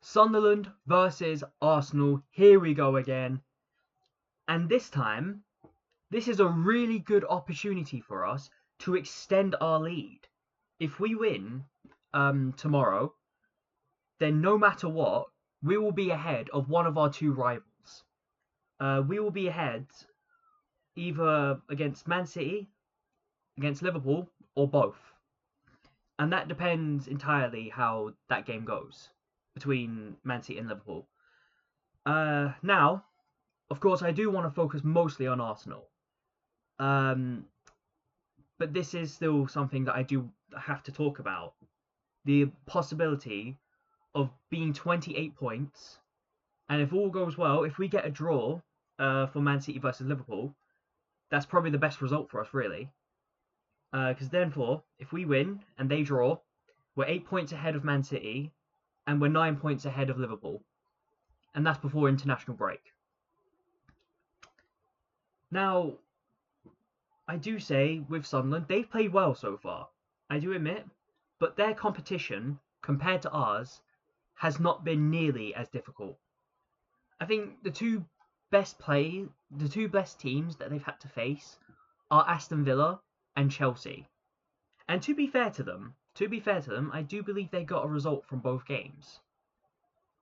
Sunderland versus Arsenal. Here we go again. And this time, this is a really good opportunity for us to extend our lead. If we win tomorrow, then no matter what, we will be ahead of one of our two rivals. We will be ahead either against Man City, against Liverpool, or both. And that depends entirely how that game goes between Man City and Liverpool. Now, of course, I do want to focus mostly on Arsenal. But this is still something that I do have to talk about. The possibility of being 28 points, and if all goes well, if we get a draw for Man City versus Liverpool, that's probably the best result for us, really. Because therefore, if we win and they draw, we're 8 points ahead of Man City, and we're 9 points ahead of Liverpool. And that's before international break. Now, I do say with Sunderland, they've played well so far. I do admit, but their competition compared to ours has not been nearly as difficult. I think the two best teams that they've had to face are Aston Villa and Chelsea. And to be fair to them, I do believe they got a result from both games.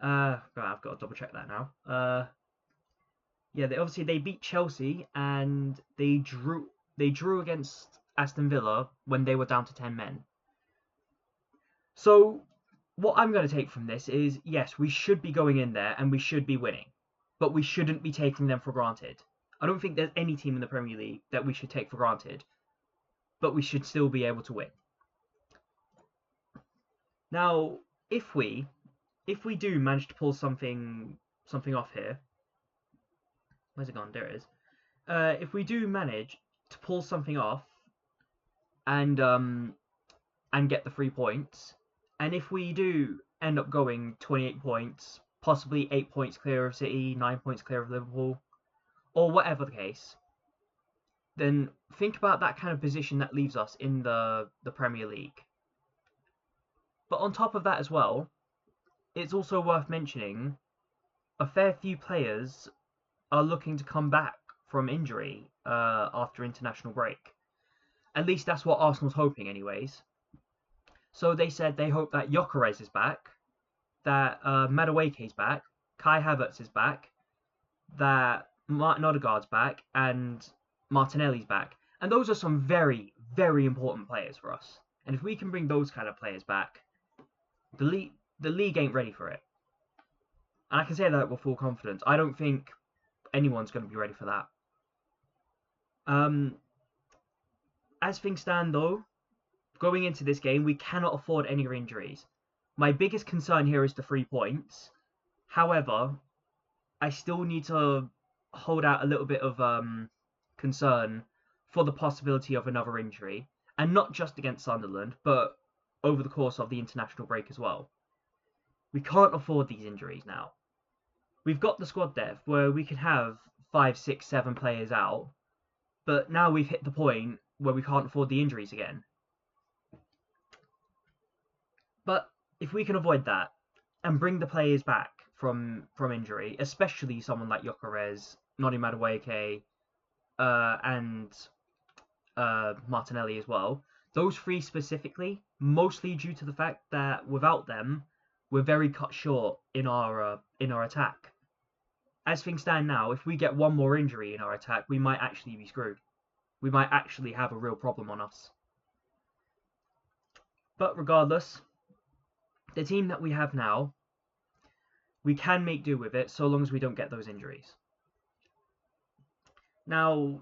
I've got to double check that now. Yeah, they beat Chelsea and they drew against Aston Villa when they were down to 10 men. So what I'm going to take from this is, yes, we should be going in there and we should be winning, but we shouldn't be taking them for granted. I don't think there's any team in the Premier League that we should take for granted, but we should still be able to win. Now, if we do manage to pull something off here, where's it gone? There it is. If we do manage to pull something off and get the 3 points, and if we do end up going 28 points, possibly 8 points clear of City, 9 points clear of Liverpool, or whatever the case, then think about that kind of position that leaves us in the Premier League. But on top of that as well, it's also worth mentioning a fair few players are looking to come back from injury after international break. At least that's what Arsenal's hoping anyways. So they said they hope that Gyökeres is back, that Madueke's back, Kai Havertz is back, that Martin Odegaard's back, and Martinelli's back. And those are some very, very important players for us. And if we can bring those kind of players back, the league ain't ready for it. And I can say that with full confidence. I don't think anyone's going to be ready for that. As things stand, though, going into this game, we cannot afford any injuries. My biggest concern here is the 3 points. However, I still need to hold out a little bit of concern for the possibility of another injury. And not just against Sunderland, but over the course of the international break as well. We can't afford these injuries now. We've got the squad depth where we can have 5, 6, 7 players out, but now we've hit the point where we can't afford the injuries again. But if we can avoid that and bring the players back from injury, especially someone like Gyökeres, Noni Madueke, and Martinelli as well, those three specifically, mostly due to the fact that without them, we're very cut short in our attack. As things stand now, if we get one more injury in our attack, we might actually be screwed. We might actually have a real problem on us. But regardless, the team that we have now, we can make do with it so long as we don't get those injuries. Now,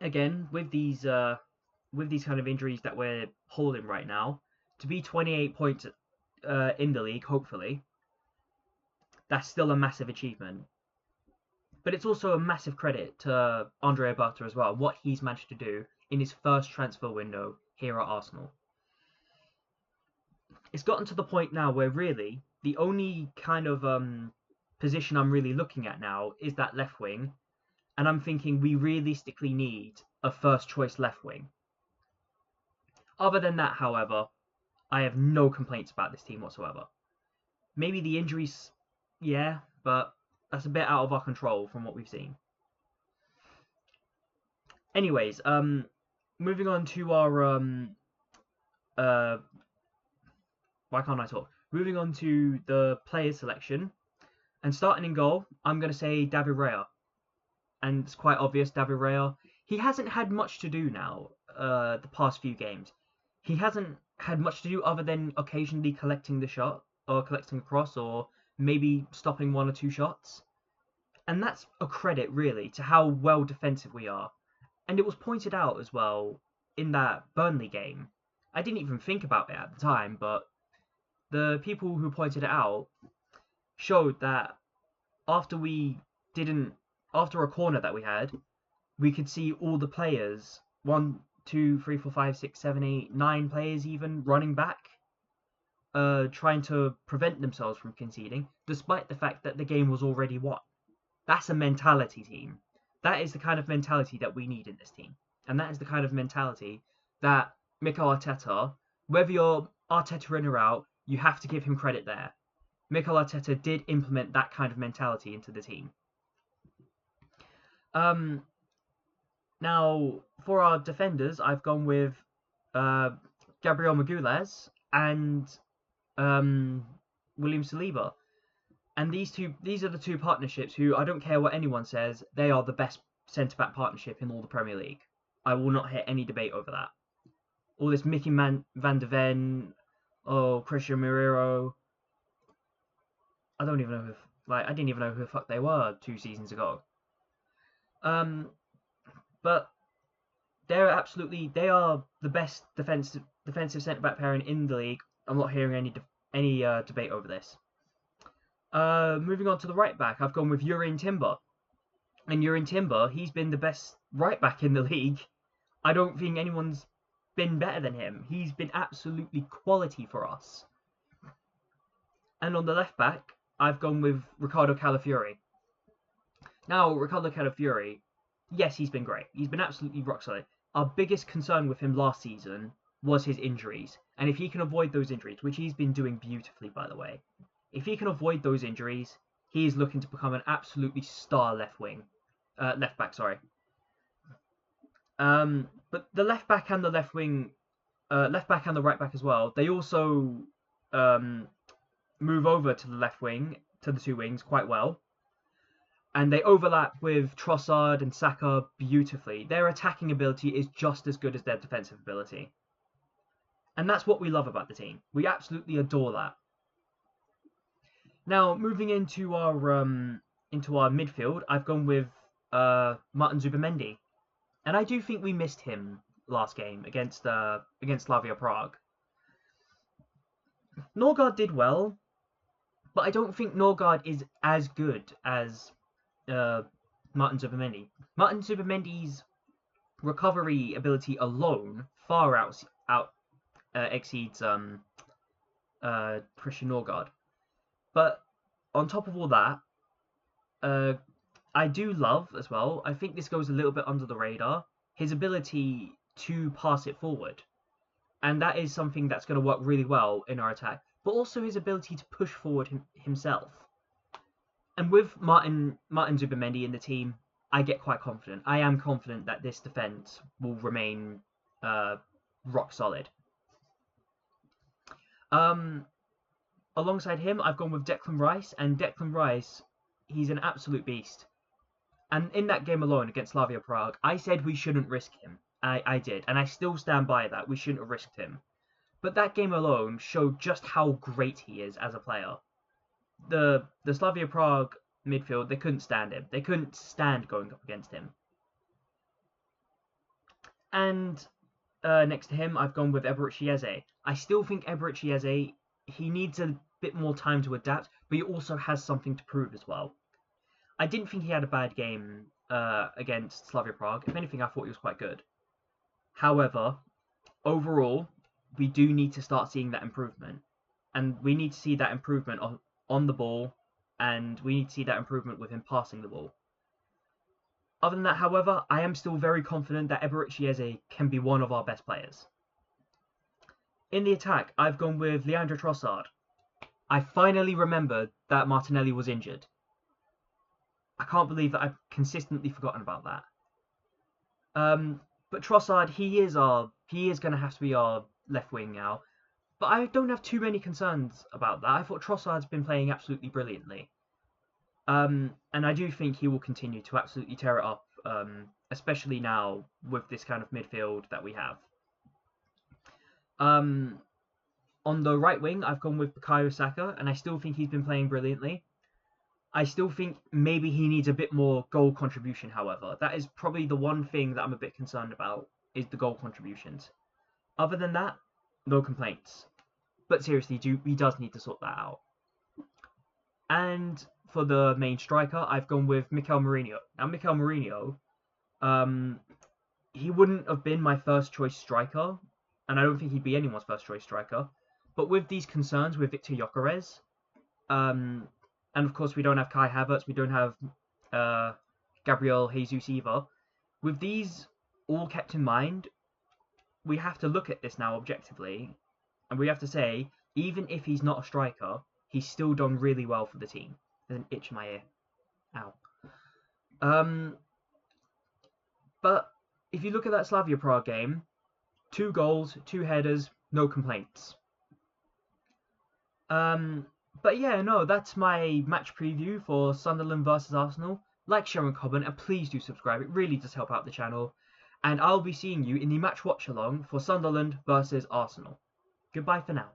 again, with these kind of injuries that we're holding right now, to be 28 points in the league, hopefully, that's still a massive achievement. But it's also a massive credit to Andre Aberta as well, what he's managed to do in his first transfer window here at Arsenal. It's gotten to the point now where really the only kind of position I'm really looking at now is that left wing, and I'm thinking we realistically need a first choice left wing. Other than that, however, I have no complaints about this team whatsoever. Maybe the injuries, yeah, but that's a bit out of our control from what we've seen. Anyways, moving on to our uh, why can't I talk? Moving on to the player selection and starting in goal, I'm gonna say David Raya, and it's quite obvious. David Raya, he hasn't had much to do now. The past few games, he hasn't had much to do other than occasionally collecting the shot or collecting a cross or maybe stopping one or two shots. And that's a credit, really, to how well defensive we are. And it was pointed out as well in that Burnley game. I didn't even think about it at the time, but the people who pointed it out showed that after we didn't, after a corner that we had, we could see all the players, 1, 2, 3, 4, 5, 6, 7, 8, 9 players even running back, trying to prevent themselves from conceding, despite the fact that the game was already won. That's a mentality, team. That is the kind of mentality that we need in this team. And that is the kind of mentality that Mikel Arteta, whether you're Arteta in or out, you have to give him credit there. Mikel Arteta did implement that kind of mentality into the team. Now, for our defenders, I've gone with Gabriel Magalhaes and William Saliba. And these are the two partnerships who, I don't care what anyone says, they are the best centre-back partnership in all the Premier League. I will not hear any debate over that. All this Mickey van der Ven, Christian Moreira, I don't even know I didn't even know who the fuck they were 2 seasons ago. But they are the best defensive centre-back pairing in the league. I'm not hearing any debate over this. Moving on to the right back, I've gone with Jurrien Timber. And Jurrien Timber, he's been the best right back in the league. I don't think anyone's been better than him. He's been absolutely quality for us. And on the left back, I've gone with Ricardo Calafiori. Now, Ricardo Calafiori, yes, he's been great. He's been absolutely rock solid. Our biggest concern with him last season was his injuries. And if he can avoid those injuries, which he's been doing beautifully, by the way, if he can avoid those injuries, he is looking to become an absolutely star left back. But the left back and the left wing, left back and the right back as well, they also move over to the left wing, to the two wings quite well. And they overlap with Trossard and Saka beautifully. Their attacking ability is just as good as their defensive ability. And that's what we love about the team. We absolutely adore that. Now, moving into our midfield, I've gone with Martin Zubimendi. And I do think we missed him last game against Slavia Prague. Norgard did well, but I don't think Norgard is as good as Martin Zubimendi. Martin Zubimendi's recovery ability alone far exceeds Christian Norgard. But on top of all that, I do love as well, I think this goes a little bit under the radar, his ability to pass it forward. And that is something that's going to work really well in our attack. But also his ability to push forward himself. And with Martin Zubimendi in the team, I get quite confident. I am confident that this defence will remain rock solid. Alongside him, I've gone with Declan Rice, and Declan Rice, he's an absolute beast. And in that game alone against Slavia Prague, I said we shouldn't risk him. I did, and I still stand by that. We shouldn't have risked him. But that game alone showed just how great he is as a player. The Slavia Prague midfield, they couldn't stand him. They couldn't stand going up against him. And next to him, I've gone with Eberechi Eze. I still think Eberechi Eze, he needs a bit more time to adapt, but he also has something to prove as well. I didn't think he had a bad game against Slavia Prague. If anything, I thought he was quite good. However, overall, we do need to start seeing that improvement. And we need to see that improvement on the ball, and we need to see that improvement with him passing the ball. Other than that, however, I am still very confident that Eberechi Eze can be one of our best players. In the attack, I've gone with Leandro Trossard. I finally remembered that Martinelli was injured. I can't believe that I've consistently forgotten about that. But Trossard, he is going to have to be our left wing now. But I don't have too many concerns about that. I thought Trossard's been playing absolutely brilliantly. And I do think he will continue to absolutely tear it up, especially now with this kind of midfield that we have. On the right wing, I've gone with Bukayo Saka, and I still think he's been playing brilliantly. I still think maybe he needs a bit more goal contribution, however. That is probably the one thing that I'm a bit concerned about, is the goal contributions. Other than that, no complaints. But seriously, he does need to sort that out. And for the main striker, I've gone with Mikel Merino. Now, Mikel Merino, he wouldn't have been my first choice striker, and I don't think he'd be anyone's first choice striker. But with these concerns with Victor Gyökeres, and of course we don't have Kai Havertz, we don't have Gabriel Jesus either. With these all kept in mind, we have to look at this now objectively, and we have to say, even if he's not a striker, he's still done really well for the team. There's an itch in my ear. Ow. But if you look at that Slavia Prague game, 2 goals, 2 headers, no complaints. But yeah, no, that's my match preview for Sunderland versus Arsenal. Like, share, and comment, and please do subscribe. It really does help out the channel. And I'll be seeing you in the match watch along for Sunderland versus Arsenal. Goodbye for now.